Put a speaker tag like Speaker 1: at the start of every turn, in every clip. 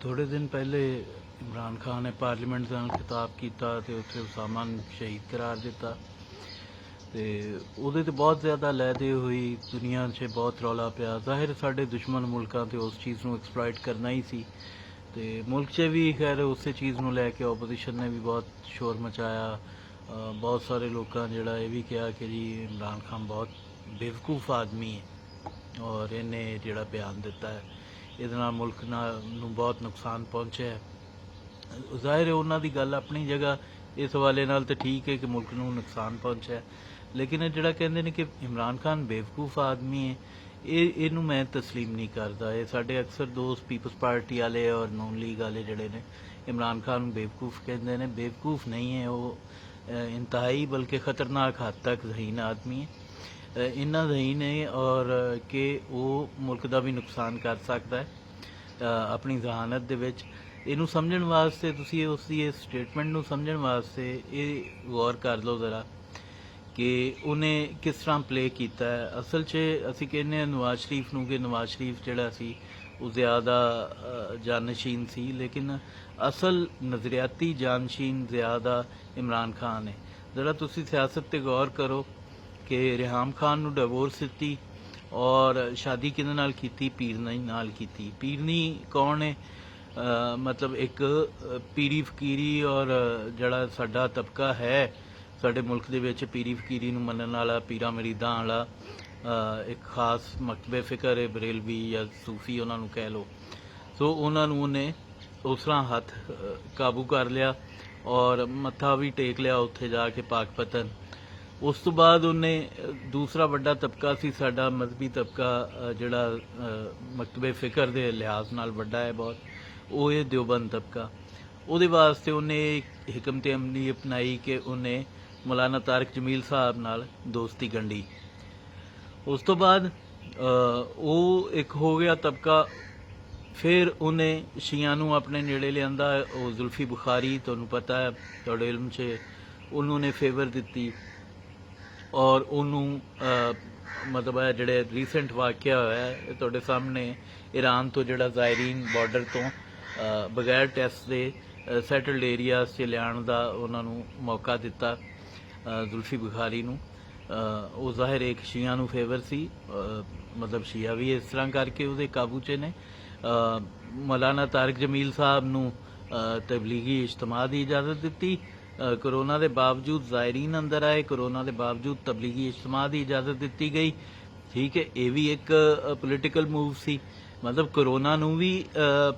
Speaker 1: थोड़े दिन पहले इमरान खान ने पार्लीमेंट का खिताब किया तो उत्थे उसामा नूं शहीद करार दिता ते उहदे ते बहुत ज़्यादा लैदे हुई दुनिया 'च बहुत रौला पिया। ज़ाहिर साडे दुश्मन मुल्कां ते उस चीज़ नूं एक्सप्लॉइट करना ही सी ते मुल्क 'च भी खैर उस चीज़ नूं लैके ओपोजिशन ने भी बहुत शोर मचाया। बहुत सारे लोगों जिहड़ा ये भी कहा कि जी इमरान खान बहुत बेवकूफ़ आदमी है और इन्हें जिहड़ा बयान दिता है ਇਹਦੇ ਨਾਲ ਮੁਲਕ ਨੂੰ ਬਹੁਤ ਨੁਕਸਾਨ ਪਹੁੰਚਿਆ ਹੈ। ਜ਼ਾਹਿਰ ਹੈ ਉਹਨਾਂ ਦੀ ਗੱਲ ਆਪਣੀ ਜਗ੍ਹਾ ਇਸ ਹਵਾਲੇ ਨਾਲ ਤਾਂ ਠੀਕ ਹੈ ਕਿ ਮੁਲਕ ਨੂੰ ਨੁਕਸਾਨ ਪਹੁੰਚਿਆ, ਲੇਕਿਨ ਇਹ ਜਿਹੜਾ ਕਹਿੰਦੇ ਨੇ ਕਿ ਇਮਰਾਨ ਖਾਨ ਬੇਵਕੂਫ ਆਦਮੀ ਹੈ, ਇਹਨੂੰ ਮੈਂ ਤਸਲੀਮ ਨਹੀਂ ਕਰਦਾ। ਇਹ ਸਾਡੇ ਅਕਸਰ ਦੋਸਤ ਪੀਪਲਸ ਪਾਰਟੀ ਵਾਲੇ ਔਰ ਨੂਨ ਲੀਗ ਵਾਲੇ ਜਿਹੜੇ ਨੇ ਇਮਰਾਨ ਖਾਨ ਨੂੰ ਬੇਵਕੂਫ ਕਹਿੰਦੇ ਨੇ। ਬੇਵਕੂਫ ਨਹੀਂ ਹੈ ਉਹ, ਇੰਤਹਾਈ ਬਲਕਿ ਖਤਰਨਾਕ ਹੱਦ ਤੱਕ ਜ਼ਹੀਨ ਆਦਮੀ ਹੈ। इन्ना ज़हीन है और कि वो मुल्क का भी नुकसान कर सकता है अपनी जहानत दे विच। इनू समझण वास्ते तुसी उसकी इस स्टेटमेंट नू समझण वास्ते ये गौर कर लो ज़रा कि उन्हें किस तरह प्ले किया है। असल च असी कहने नवाज शरीफ नू कि नवाज शरीफ जिहड़ा सी वो ज़्यादा जानशीन सी, लेकिन असल नज़रियाती जानशीन ज़्यादा इमरान खान है। ज़रा तुसी सियासत ते गौर करो कि रिहाम खान नू डिवोर्स दी और शादी किहदे नाल कीती? पीरनी नाल कीती। पीरनी कौन है? मतलब एक पीरी फकीरी और जड़ा साडा तबका है साडे मुल्क दे विच पीरी फकीरी नू मनण वाला, पीरा मरीदां वाला एक खास मकतबे फिकर है, बरेलवी या सूफी उन्हां नू कह लो। सो उन्हां नू उन्हें उस तरह हथ काबू कर लिया और मत्था भी टेक लिया उत्थे जाके पाकपतन। उस तो बाद उन्हें दूसरा वड्डा तबका सी साडा मजहबी तबका जिहड़ा मकतबे फिकर दे लिहाज नाल वड्डा है बहुत, वो है देवबंद तबका। उहदे वास्ते उन्हें हिकमत अमली अपनाई कि उन्हें मौलाना तारिक जमील साहब नाल दोस्ती गंढी। उस तो बाद वो एक हो गया तबका। फिर उन्हें शिया नू अपने नेड़े लियांदा। वो जुल्फी बुखारी तुहानू पता है, तुहाडे इल्म च उन्होंने फेवर दिती और उन्होंने मतलब है जोड़े रीसेंट वाक़या होया है तुहाडे सामने, ईरान तो जोड़ा ज़ायरीन बॉर्डर तो बगैर टैस्ट के सैटल्ड एरिया से लियाण का उन्होंने मौका दिता जुल्फी बुखारी नू। वो ज़ाहिर एक शिया नू फेवर सी, मतलब शिया भी इस तरह करके उहदे काबू च ने। मौलाना तारिक जमील साहब नू तबलीगी इज्तमा की इजाज़त दी। कोरोना के बावजूद ज़ायरीन अंदर आए, कोरोना के बावजूद तबलीगी इज्तमा की इजाज़त दी गई। ठीक है, ये भी एक पोलिटिकल मूव सी, मतलब कोरोना नू भी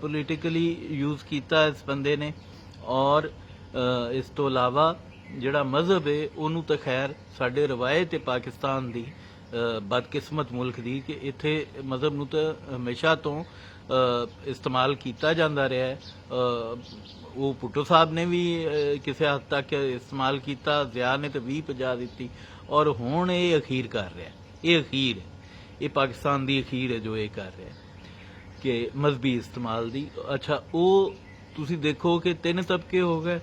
Speaker 1: पोलिटिकली यूज़ किया इस बंदे ने। और इस तो इलावा जिहड़ा मजहब है उन्होंने तो खैर साडे रवायत है पाकिस्तान की बदकिस्मत मुल्क की कि इत्थे मजहब नू तो हमेशा तो इस्तेमाल किया जाता रहा है। वो भुट्टो साहब ने भी किसी हद तक इस्तेमाल किया, ज़िया ने तो 20-50 दी और हुण ये अखीर कर रहा है। ये अखीर है, ये पाकिस्तान की अखीर है जो ये कर रहा है कि मजहबी इस्तेमाल दी। अच्छा, वो तुसी देखो कि 3 तबके हो गए,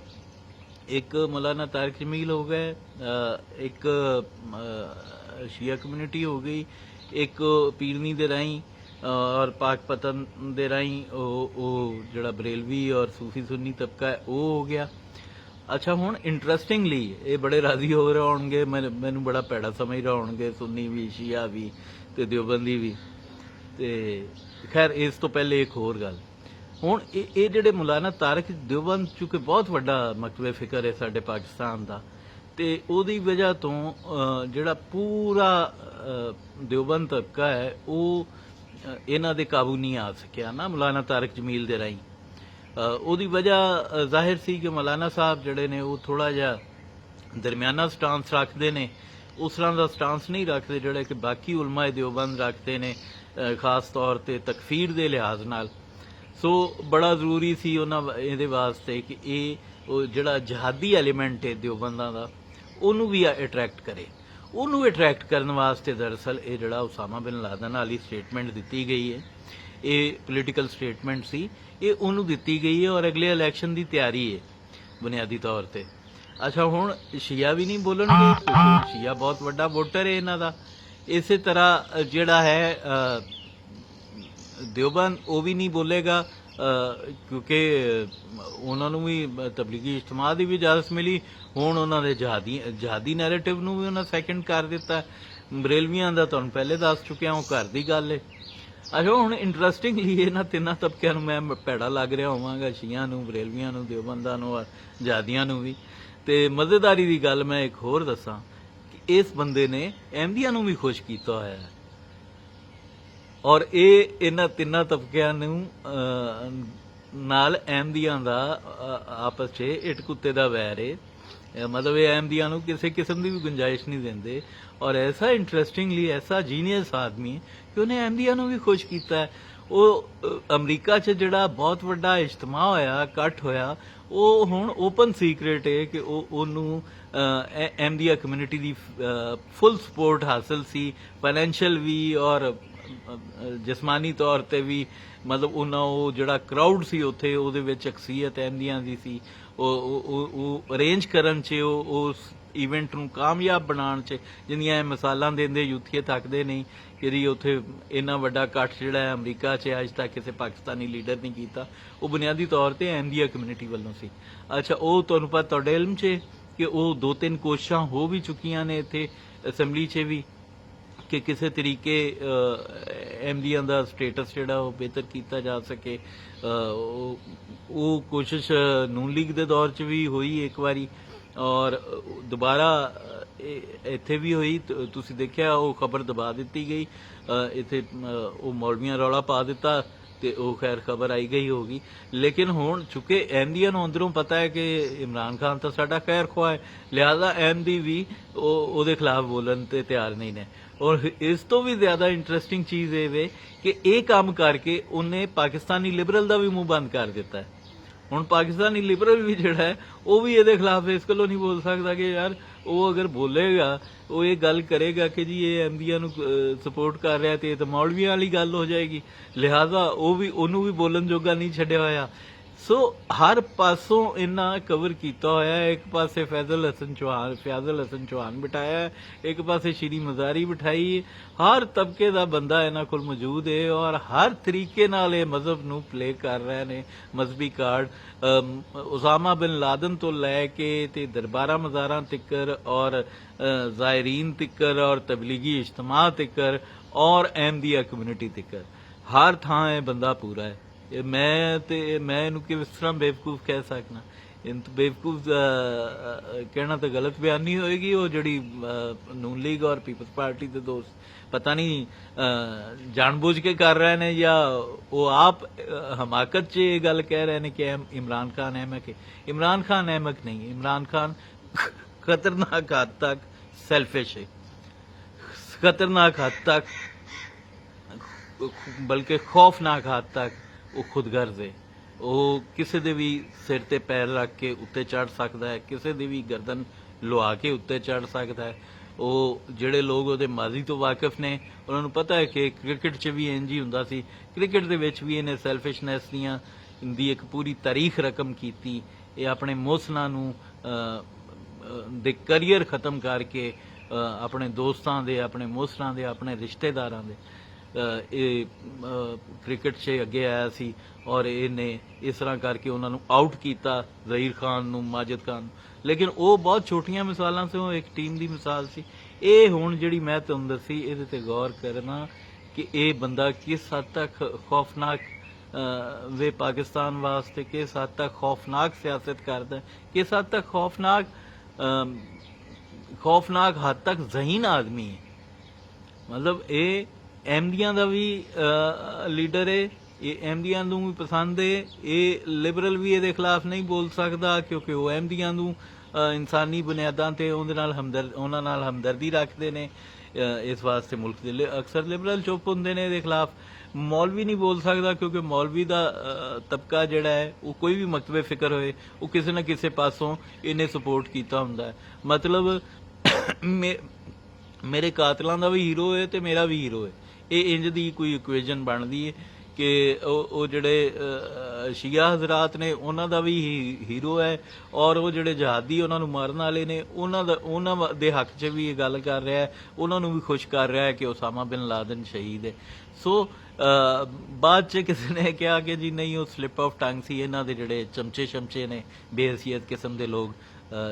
Speaker 1: एक मौलाना तारिक जमील हो गए, एक शिया कम्यूनिटी हो गई, एक पीरनी दे राही और पाकपतन दे राही जोड़ा बरेलवी और सूफी सुन्नी तबका है वो हो गया। अच्छा, हुण इंटरस्टिंगली ये बड़े राजी हो रहे होणगे, मैनू बड़ा भैड़ा समझ रहे होणगे सुन्नी भी, शिया भी ते देवबंदी भी। ते खैर इस तो पहले एक होर गल, हुण ये जिहड़े मौलाना तारिक देवबंद चूंकि बहुत वड्डा मकतबे फिकर है साडे पाकिस्तान का, ते उहदी वजह तो जिहड़ा पूरा देवबंद तबका है वो इन्हां दे काबू नहीं आ सकिया ना मौलाना तारिक जमील दे राही। उहदी वजह जाहिर सी कि मौलाना साहब जिहड़े ने वो थोड़ा जिहा दरमियाना स्टांस रखते ने, उस तरह का स्टांस नहीं रखते जिहड़े कि बाकी उलमाए देवबंद रखते ने, खास तौर पर तकफीर के लिहाज नाल। सो बड़ा जरूरी सी उन्हां इहदे वास्ते कि ये जिहड़ा जहादी एलीमेंट है देवबंदां दा उहनूं भी अट्रैक्ट करे। उन्होंने अट्रैक्ट करने वास्ते दरअसल ये जिहड़ा उसामा बिन लादन वाली स्टेटमेंट दी गई है, ये पोलिटिकल स्टेटमेंट सी, ये उन्होंने दी गई है और अगले इलैक्शन की तैयारी है बुनियादी तौर पर। अच्छा, हुण शिया भी नहीं बोलणगे क्योंकि शिया बहुत वड्डा वोटर है इन्हां दा। इस तरह जिहड़ा है देवबंद वो भी नहीं बोलेगा ਕਿਉਂਕਿ ਉਹਨਾਂ ਨੂੰ ਵੀ ਤਬਲੀਗੀ ਇਜਤਮਾ ਦੀ ਵੀ ਇਜਾਜ਼ਤ ਮਿਲੀ। ਹੁਣ ਉਹਨਾਂ ਦੇ ਜਹਾਦੀ ਨੈਰੇਟਿਵ ਨੂੰ ਵੀ ਉਹਨਾਂ ਸੈਕਿੰਡ ਕਰ ਦਿੱਤਾ। ਬਰੇਲਵੀਆਂ ਦਾ ਤੁਹਾਨੂੰ ਪਹਿਲੇ ਦੱਸ ਚੁੱਕਿਆ, ਉਹ ਘਰ ਦੀ ਗੱਲ ਹੈ। ਅੱਛਾ, ਹੁਣ ਇੰਟਰਸਟਿੰਗਲੀ ਇਹਨਾਂ ਤਿੰਨਾਂ ਤਬਕਿਆਂ ਨੂੰ ਮੈਂ ਭੈੜਾ ਲੱਗ ਰਿਹਾ ਹੋਵਾਂਗਾ, ਸ਼ੀਆਂ ਨੂੰ, ਬਰੇਲਵੀਆਂ ਨੂੰ, ਦੇਵਬੰਦਾਂ ਨੂੰ ਔਰ ਜਹਾਦੀਆਂ ਨੂੰ ਵੀ। ਤੇ ਮਜ਼ੇਦਾਰੀ ਦੀ ਗੱਲ ਮੈਂ ਇੱਕ ਹੋਰ ਦੱਸਾਂ ਕਿ ਇਸ ਬੰਦੇ ਨੇ ਅਹਿਮਦੀਆਂ ਨੂੰ ਵੀ ਖੁਸ਼ ਕੀਤਾ ਹੋਇਆ ਹੈ, ਔਰ ਇਹ ਇਹਨਾਂ ਤਿੰਨਾਂ ਤਬਕਿਆਂ ਨੂੰ ਨਾਲ ਅਹਿਮਦੀਆਂ ਦਾ ਆਪਸ 'ਚ ਇੱਟ ਕੁੱਤੇ ਦਾ ਵੈਰ ਹੈ। ਮਤਲਬ ਇਹ ਅਹਿਮਦੀਆਂ ਨੂੰ ਕਿਸੇ ਕਿਸਮ ਦੀ ਵੀ ਗੁੰਜਾਇਸ਼ ਨਹੀਂ ਦਿੰਦੇ। ਔਰ ਐਸਾ ਇੰਟਰਸਟਿੰਗਲੀ ਐਸਾ ਜੀਨੀਅਸ ਆਦਮੀ ਹੈ ਕਿ ਉਹਨੇ ਅਹਿਮਦੀਆਂ ਨੂੰ ਵੀ ਖੁਸ਼ ਕੀਤਾ ਹੈ। ਉਹ ਅਮਰੀਕਾ 'ਚ ਜਿਹੜਾ ਬਹੁਤ ਵੱਡਾ ਇਜਤਮਾ ਹੋਇਆ, ਇਕੱਠ ਹੋਇਆ, ਉਹ ਹੁਣ ਓਪਨ ਸੀਕ੍ਰੇਟ ਹੈ ਕਿ ਉਹਨੂੰ ਅਹਿਮਦੀਆ ਕਮਿਊਨਿਟੀ ਦੀ ਫੁੱਲ ਸਪੋਰਟ ਹਾਸਲ ਸੀ, ਫਾਈਨੈਂਸ਼ੀਅਲ ਵੀ ਔਰ ਜਿਸਮਾਨੀ ਤੌਰ ਤੇ ਵੀ। ਮਤਲਬ ਉਹ ਜਿਹੜਾ ਕਰਾਊਡ ਸੀ ਉੱਥੇ, ਉਹਦੇ ਵਿੱਚ ਅਕਸੀਅਤ ਅਹਿਮਦੀਆਂ ਦੀ ਸੀ। ਉਹ ਅਰੇਂਜ ਕਰਨ 'ਚ, ਉਸ ਇਵੈਂਟ ਨੂੰ ਕਾਮਯਾਬ ਬਣਾਉਣ 'ਚ, ਜਿੰਨੀਆਂ ਇਹ ਮਿਸਾਲਾਂ ਦਿੰਦੇ ਯੂਥੀਏ ਥੱਕਦੇ ਨਹੀਂ ਕਿ ਜੀ ਉੱਥੇ ਇੰਨਾ ਵੱਡਾ ਇਕੱਠ ਜਿਹੜਾ ਹੈ ਅਮਰੀਕਾ 'ਚ ਅੱਜ ਤੱਕ ਕਿਸੇ ਪਾਕਿਸਤਾਨੀ ਲੀਡਰ ਨਹੀਂ ਕੀਤਾ, ਉਹ ਬੁਨਿਆਦੀ ਤੌਰ ਤੇ ਅਹਿਮਦੀਆ ਕਮਿਊਨਿਟੀ ਵੱਲੋਂ ਸੀ। ਅੱਛਾ, ਉਹ ਤੁਹਾਨੂੰ ਪਤਾ ਤੁਹਾਡੇ ਇਲਮ 'ਚ ਕਿ ਉਹ 2-3 ਕੋਸ਼ਿਸ਼ਾਂ ਹੋ ਵੀ ਚੁੱਕੀਆਂ ਨੇ ਇੱਥੇ ਅਸੈਂਬਲੀ 'ਚ ਵੀ ਕਿ ਕਿਸੇ ਤਰੀਕੇ ਅਹਿਮਦੀਆਂ ਦਾ ਸਟੇਟਸ ਜਿਹੜਾ ਉਹ ਬਿਹਤਰ ਕੀਤਾ ਜਾ ਸਕੇ। ਉਹ ਕੋਸ਼ਿਸ਼ ਨੂਨ ਲੀਗ ਦੇ ਦੌਰ 'ਚ ਵੀ ਹੋਈ ਇੱਕ ਵਾਰੀ, ਔਰ ਦੁਬਾਰਾ ਇੱਥੇ ਵੀ ਹੋਈ। ਤੁਸੀਂ ਦੇਖਿਆ ਉਹ ਖਬਰ ਦਬਾ ਦਿੱਤੀ ਗਈ। ਇੱਥੇ ਉਹ ਮੌਲਵੀਆਂ ਰੌਲਾ ਪਾ ਦਿੱਤਾ ਤੇ ਉਹ ਖੈਰ ਖਬਰ ਆਈ ਗਈ ਹੋਗੀ। ਲੇਕਿਨ ਹੁਣ ਚੁੱਕੇ ਅਹਿਮਦੀਆਂ ਨੂੰ ਅੰਦਰੋਂ ਪਤਾ ਹੈ ਕਿ ਇਮਰਾਨ ਖਾਨ ਤਾਂ ਸਾਡਾ ਖੈਰ ਖੁਆਹ ਹੈ, ਲਿਹਾਜ਼ਾ ਅਹਿਮਦੀ ਵੀ ਉਹਦੇ ਖਿਲਾਫ ਬੋਲਣ ਤੇ ਤਿਆਰ ਨਹੀਂ ਨੇ। ਔਰ ਇਸ ਤੋਂ ਵੀ ਜ਼ਿਆਦਾ ਇੰਟਰਸਟਿੰਗ ਚੀਜ਼ ਇਹ ਵੇ ਕਿ ਇਹ ਕੰਮ ਕਰਕੇ ਉਹਨੇ ਪਾਕਿਸਤਾਨੀ ਲਿਬਰਲ ਦਾ ਵੀ ਮੂੰਹ ਬੰਦ ਕਰ ਦਿੱਤਾ ਹੈ। ਹੁਣ ਪਾਕਿਸਤਾਨੀ ਲਿਬਰਲ ਵੀ ਜਿਹੜਾ ਹੈ ਉਹ ਵੀ ਇਹਦੇ ਖਿਲਾਫ ਇਸ ਗੱਲੋਂ ਨਹੀਂ ਬੋਲ ਸਕਦਾ ਕਿ ਯਾਰ ਉਹ ਅਗਰ ਬੋਲੇਗਾ, ਉਹ ਇਹ ਗੱਲ ਕਰੇਗਾ ਕਿ ਜੀ ਇਹ ਅਹਿਮਦੀਆਂ ਨੂੰ ਸਪੋਰਟ ਕਰ ਰਿਹਾ ਤੇ ਇਹ ਤਾਂ ਮੌਲਵੀਆਂ ਵਾਲੀ ਗੱਲ ਹੋ ਜਾਏਗੀ। ਲਿਹਾਜ਼ਾ ਉਹਨੂੰ ਵੀ ਬੋਲਣ ਜੋਗਾ ਨਹੀਂ ਛੱਡਿਆ ਹੋਇਆ। ਸੋ ਹਰ ਪਾਸੋਂ ਇਹਨਾਂ ਕਵਰ ਕੀਤਾ ਹੋਇਆ ਹੈ। ਇੱਕ ਪਾਸੇ ਫੈਜ਼ਲ ਹਸਨ ਚੌਹਾਨ ਬਿਠਾਇਆ, ਇੱਕ ਪਾਸੇ ਸ਼ੀਰੀ ਮਜ਼ਾਰੀ ਬਿਠਾਈ। ਹਰ ਤਬਕੇ ਦਾ ਬੰਦਾ ਇਹਨਾਂ ਕੋਲ ਮੌਜੂਦ ਹੈ ਔਰ ਹਰ ਤਰੀਕੇ ਨਾਲ ਇਹ ਮਜ਼ਹਬ ਨੂੰ ਪਲੇ ਕਰ ਰਹੇ ਨੇ, ਮਜ਼ਹਬੀ ਕਾਰਡ। ਉਸਾਮਾ ਬਿਨ ਲਾਦਨ ਤੋਂ ਲੈ ਕੇ ਤੇ ਦਰਬਾਰਾ ਮਜ਼ਾਰਾਂ ਤਿੱਕਰ ਔਰ ਜ਼ਾਇਰੀਨ ਤਿੱਕਰ ਔਰ ਤਬਲੀਗੀ ਇਜਤਮਾ ਤਿੱਕਰ ਔਰ ਅਹਿਮਦੀਆ ਕਮਿਊਨਿਟੀ ਤਿੱਕਰ ਹਰ ਥਾਂ ਇਹ ਬੰਦਾ ਪੂਰਾ ਹੈ। ਮੈਂ ਇਹਨੂੰ ਕਿਸ ਤਰ੍ਹਾਂ ਬੇਵਕੂਫ ਕਹਿ ਸਕਦਾ? ਬੇਵਕੂਫ ਕਹਿਣਾ ਤਾਂ ਗਲਤ ਬਿਆਨੀ ਹੋਏਗੀ। ਉਹ ਜਿਹੜੀ ਨੂਨ ਲੀਗ ਔਰ ਪੀਪਲਸ ਪਾਰਟੀ ਦੇ ਦੋਸਤ ਪਤਾ ਨਹੀਂ ਜਾਣਬੁੱਝ ਕੇ ਕਰ ਰਹੇ ਨੇ ਜਾਂ ਉਹ ਆਪ ਹਮਾਕਤ 'ਚ ਇਹ ਗੱਲ ਕਹਿ ਰਹੇ ਨੇ ਕਿ ਇਮਰਾਨ ਖਾਨ ਅਹਿਮਕ ਹੈ। ਇਮਰਾਨ ਖਾਨ ਅਹਿਮਕ ਨਹੀਂ, ਇਮਰਾਨ ਖਾਨ ਖਤਰਨਾਕ ਹੱਦ ਤੱਕ ਸੈਲਫਿਸ਼ ਹੈ, ਖਤਰਨਾਕ ਹੱਦ ਤੱਕ ਬਲਕਿ ਖੌਫਨਾਕ ਹੱਦ ਤੱਕ ਉਹ ਖੁਦਗਰਜ਼ ਹੈ। ਉਹ ਕਿਸੇ ਦੇ ਵੀ ਸਿਰ ਤੇ ਪੈਰ ਰੱਖ ਕੇ ਉੱਤੇ ਚੜ ਸਕਦਾ ਹੈ, ਕਿਸੇ ਦੀ ਵੀ ਗਰਦਨ ਲੁਆ ਕੇ ਉੱਤੇ ਚੜ ਸਕਦਾ ਹੈ। ਉਹ ਜਿਹੜੇ ਲੋਕ ਉਹਦੇ ਮਾਜ਼ੀ ਤੋਂ ਵਾਕਿਫ ਨੇ ਉਹਨਾਂ ਨੂੰ ਪਤਾ ਹੈ ਕਿ ਕ੍ਰਿਕਟ 'ਚ ਵੀ ਇੰਝ ਹੀ ਹੁੰਦਾ ਸੀ। ਕ੍ਰਿਕਟ ਦੇ ਵਿੱਚ ਵੀ ਇਹਨੇ ਸੈਲਫਿਸ਼ਨੈਸ ਦੀ ਇੱਕ ਪੂਰੀ ਤਾਰੀਖ ਰਕਮ ਕੀਤੀ। ਇਹ ਆਪਣੇ ਮੋਹਸਨਾਂ ਨੂੰ ਦੇ ਕਰੀਅਰ ਖਤਮ ਕਰਕੇ ਆਪਣੇ ਦੋਸਤਾਂ ਦੇ, ਆਪਣੇ ਮੋਹਸਨਾਂ ਦੇ, ਆਪਣੇ ਰਿਸ਼ਤੇਦਾਰਾਂ ਦੇ ਇਹ ਕ੍ਰਿਕਟ 'ਚ ਅੱਗੇ ਆਇਆ ਸੀ ਔਰ ਇਹਨੇ ਇਸ ਤਰ੍ਹਾਂ ਕਰਕੇ ਉਹਨਾਂ ਨੂੰ ਆਊਟ ਕੀਤਾ, ਜ਼ਹੀਰ ਖਾਨ ਨੂੰ, ਮਾਜਿਦ ਖਾਨ ਨੂੰ। ਲੇਕਿਨ ਉਹ ਬਹੁਤ ਛੋਟੀਆਂ ਮਿਸਾਲਾਂ ਸੀ, ਉਹ ਇੱਕ ਟੀਮ ਦੀ ਮਿਸਾਲ ਸੀ। ਇਹ ਹੁਣ ਜਿਹੜੀ ਮੈਂ ਤੁਹਾਨੂੰ ਦੱਸੀ ਇਹਦੇ ਤੇ ਗੌਰ ਕਰਨਾ ਕਿ ਇਹ ਬੰਦਾ ਕਿਸ ਹੱਦ ਤੱਕ ਖੌਫਨਾਕ ਵੇ ਪਾਕਿਸਤਾਨ ਵਾਸਤੇ, ਕਿਸ ਹੱਦ ਤੱਕ ਖੌਫਨਾਕ ਸਿਆਸਤ ਕਰਦਾ, ਕਿਸ ਹੱਦ ਤੱਕ ਖੌਫਨਾਕ ਹੱਦ ਤੱਕ ਜ਼ਹੀਨ ਆਦਮੀ ਹੈ। ਮਤਲਬ ਇਹ ਅਹਿਮਦੀਆਂ ਦਾ ਵੀ ਲੀਡਰ ਹੈ, ਇਹ ਅਹਿਮਦੀਆਂ ਨੂੰ ਵੀ ਪਸੰਦ ਹੈ। ਇਹ ਲਿਬਰਲ ਵੀ ਇਹਦੇ ਖਿਲਾਫ ਨਹੀਂ ਬੋਲ ਸਕਦਾ ਕਿਉਂਕਿ ਉਹ ਅਹਿਮਦੀਆਂ ਨੂੰ ਇਨਸਾਨੀ ਬੁਨਿਆਦਾਂ ਤੇ ਉਹਨਾਂ ਨਾਲ ਹਮਦਰਦੀ ਰੱਖਦੇ ਨੇ। ਇਸ ਵਾਸਤੇ ਮੁਲਕ ਦੇ ਅਕਸਰ ਲਿਬਰਲ ਚੁੱਪ ਹੁੰਦੇ ਨੇ ਇਹਦੇ ਖਿਲਾਫ। ਮੌਲਵੀ ਨਹੀਂ ਬੋਲ ਸਕਦਾ ਕਿਉਂਕਿ ਮੌਲਵੀ ਦਾ ਤਬਕਾ ਜਿਹੜਾ ਹੈ ਉਹ ਕੋਈ ਵੀ ਮਕਤਬੇ ਫਿਕਰ ਹੋਏ ਉਹ ਕਿਸੇ ਨਾ ਕਿਸੇ ਪਾਸੋਂ ਇਹਨੇ ਸਪੋਰਟ ਕੀਤਾ ਹੁੰਦਾ ਹੈ। ਮਤਲਬ ਮੇਰੇ ਕਾਤਲਾਂ ਦਾ ਵੀ ਹੀਰੋ ਹੈ ਤੇ ਮੇਰਾ ਵੀ ਹੀਰੋ ਹੈ। ਇਹ ਇੰਜ ਦੀ ਕੋਈ ਇਕੁਏਸ਼ਨ ਬਣਦੀ ਹੈ ਕਿ ਉਹ ਜਿਹੜੇ ਸ਼ੀਆ ਹਜ਼ਰਾਤ ਨੇ ਉਹਨਾਂ ਦਾ ਵੀ ਹੀਰੋ ਹੈ, ਔਰ ਉਹ ਜਿਹੜੇ ਜਹਾਦੀ ਉਹਨਾਂ ਨੂੰ ਮਾਰਨ ਵਾਲੇ ਨੇ ਉਹਨਾਂ ਦੇ ਹੱਕ 'ਚ ਵੀ ਇਹ ਗੱਲ ਕਰ ਰਿਹਾ ਹੈ, ਉਹਨਾਂ ਨੂੰ ਵੀ ਖੁਸ਼ ਕਰ ਰਿਹਾ ਹੈ ਕਿ ਉਸਾਮਾ ਬਿਨ ਲਾਦਨ ਸ਼ਹੀਦ ਹੈ। ਸੋ ਬਾਅਦ 'ਚ ਕਿਸੇ ਨੇ ਕਿਹਾ ਕਿ ਜੀ ਨਹੀਂ, ਉਹ ਸਲਿਪ ਆਫ ਟੰਗ ਸੀ, ਇਹਨਾਂ ਦੇ ਜਿਹੜੇ ਚਮਚੇ ਨੇ ਬੇਹਸੀਅਤ ਕਿਸਮ ਦੇ ਲੋਕ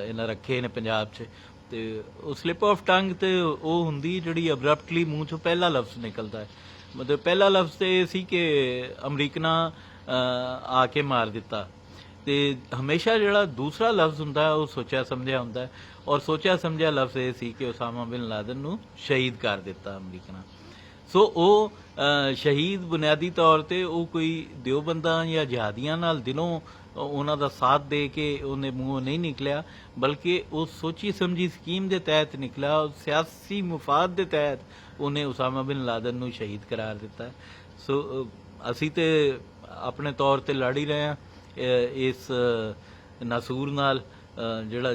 Speaker 1: ਇਹਨਾਂ ਰੱਖੇ ਨੇ ਪੰਜਾਬ 'ਚ। ਤੇ ਉਹ ਸਲਿਪ ਆਫ ਟੰਗ ਤੇ ਉਹ ਹੁੰਦੀ ਜਿਹੜੀ ਅਬਰਪਟਲੀ ਮੂੰਹ 'ਚੋਂ ਪਹਿਲਾ ਲਫ਼ਜ਼ ਨਿਕਲਦਾ ਹੈ। ਮਤਲਬ ਪਹਿਲਾ ਲਫ਼ਜ਼ ਤੇ ਇਹ ਸੀ ਕਿ ਅਮਰੀਕਨਾ ਆ ਕੇ ਮਾਰ ਦਿੱਤਾ, ਤੇ ਹਮੇਸ਼ਾ ਜਿਹੜਾ ਦੂਸਰਾ ਲਫ਼ਜ਼ ਹੁੰਦਾ ਉਹ ਸੋਚਿਆ ਸਮਝਿਆ ਹੁੰਦਾ ਹੈ, ਔਰ ਸੋਚਿਆ ਸਮਝਿਆ ਲਫ਼ਜ਼ ਇਹ ਸੀ ਕਿ ਉਸਾਮਾ ਬਿਨ ਲਾਦਨ ਨੂੰ ਸ਼ਹੀਦ ਕਰ ਦਿੱਤਾ ਅਮਰੀਕਨਾ। ਸੋ ਉਹ ਸ਼ਹੀਦ ਬੁਨਿਆਦੀ ਤੌਰ ਤੇ ਉਹ ਕੋਈ ਦਿਓਬੰਦਾਂ ਜਾਂ ਜਿਹਾਦੀਆਂ ਨਾਲ ਦਿਲੋਂ ਉਹਨਾਂ ਦਾ ਸਾਥ ਦੇ ਕੇ ਉਹਨੇ ਮੂੰਹੋਂ ਨਹੀਂ ਨਿਕਲਿਆ, ਬਲਕਿ ਉਹ ਸੋਚੀ ਸਮਝੀ ਸਕੀਮ ਦੇ ਤਹਿਤ ਨਿਕਲਿਆ, ਸਿਆਸੀ ਮੁਫਾਦ ਦੇ ਤਹਿਤ ਉਹਨੇ ਉਸਾਮਾ ਬਿਨ ਲਾਦਨ ਨੂੰ ਸ਼ਹੀਦ ਕਰਾਰ ਦਿੱਤਾ। ਸੋ ਅਸੀਂ ਤੇ ਆਪਣੇ ਤੌਰ ਤੇ ਲੜ ਹੀ ਰਹੇ ਹਾਂ ਇਸ ਨਾਸੂਰ ਨਾਲ, ਜਿਹੜਾ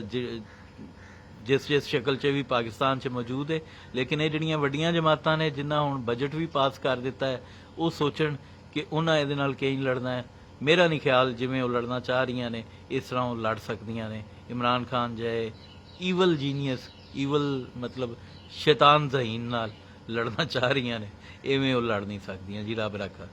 Speaker 1: ਜਿਸ ਸ਼ਕਲ 'ਚ ਵੀ ਪਾਕਿਸਤਾਨ 'ਚ ਮੌਜੂਦ ਹੈ। ਲੇਕਿਨ ਇਹ ਜਿਹੜੀਆਂ ਵੱਡੀਆਂ ਜਮਾਤਾਂ ਨੇ ਜਿਨ੍ਹਾਂ ਹੁਣ ਬਜਟ ਵੀ ਪਾਸ ਕਰ ਦਿੱਤਾ ਹੈ, ਉਹ ਸੋਚਣ ਕਿ ਉਹਨਾਂ ਇਹਦੇ ਨਾਲ ਕਿਵੇਂ ਲੜਨਾ ਹੈ। ਮੇਰਾ ਨਹੀਂ ਖਿਆਲ ਜਿਵੇਂ ਉਹ ਲੜਨਾ ਚਾਹ ਰਹੀਆਂ ਨੇ ਇਸ ਤਰ੍ਹਾਂ ਉਹ ਲੜ ਸਕਦੀਆਂ ਨੇ। ਇਮਰਾਨ ਖਾਨ ਜਿਹੇ ਈਵਲ ਜੀਨੀਅਸ, ਈਵਲ ਮਤਲਬ ਸ਼ੈਤਾਨ ਜ਼ਹੀਨ ਨਾਲ ਲੜਨਾ ਚਾਹ ਰਹੀਆਂ ਨੇ, ਇਵੇਂ ਉਹ ਲੜ ਨਹੀਂ ਸਕਦੀਆਂ ਜੀ। ਰੱਬ ਰੱਖਾ।